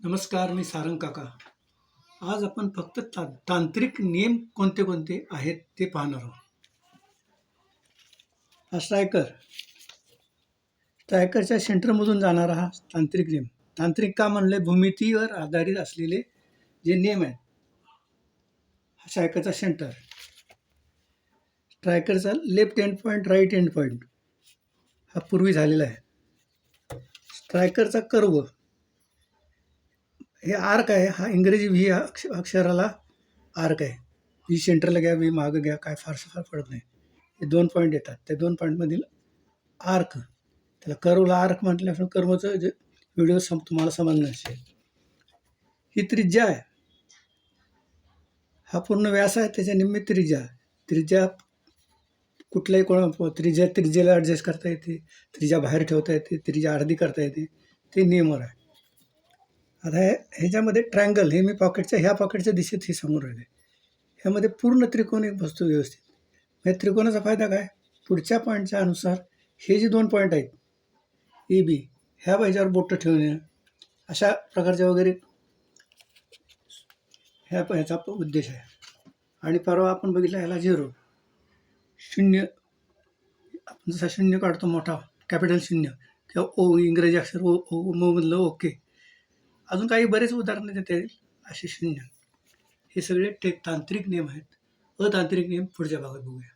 नमस्कार, मी सारंग काका. आज आपण फक्त तांत्रिक नियम कोणते कोणते आहेत ते पाहणार आहोत. हा स्ट्रायकरच्या सेंटरमधून जाणारा हा तांत्रिक नियम. तांत्रिक का म्हणले? भूमितीवर आधारित असलेले जे नियम आहेत. हा स्ट्रायकरचा सेंटर. स्ट्रायकरचा left end point, right end point हा पूर्वी झालेला आहे. स्ट्रायकरचा कर्व हे आर्क आहे. हा इंग्रजी व्ही अक्षराला आर्क आहे. व्ही सेंटरला घ्या, व्ही मागं घ्या, काय फारसं पडत नाही. हे 2 पॉईंट येतात. त्या 2 पॉईंटमधील आर्क, त्याला कर्वला आर्क म्हटल्यापासून कर्वचं जे व्हिडिओ तुम्हाला समजणार असेल. ही त्रिज्या आहे. हा पूर्ण व्यास आहे, त्याच्या निम्मे त्रिज्या कुठल्याही त्रिज्याला ॲडजस्ट करता येते, त्रिज्या बाहेर ठेवता येते, त्रिज्या अर्धी करता येते. ते नियमवर आहे. आता ह्याच्यामध्ये ट्रायंगल, हे मी ह्या पॉकेटच्या दिशेत हे समोर राहिले. ह्यामध्ये पूर्ण त्रिकोण बसतो व्यवस्थित. या त्रिकोणाचा फायदा काय? पुढच्या पॉईंटच्या अनुसार हे जे 2 पॉईंट आहेत ए बी, ह्या ह्याच्यावर बोटं ठेवणे, अशा प्रकारच्या वगैरे ह्याचा उद्देश आहे. आणि परवा आपण बघितलं ह्याला 0, 0. आपण जसा 0 काढतो मोठा कॅपिटल 0 किंवा ओ, इंग्रजी अक्षर ओ मधलं ओके. अजून काही बरेच उदाहरणं देता येईल असे 0. हे सगळे तांत्रिक नियम आहेत. अतांत्रिक नियम पुढच्या भागात बघूया.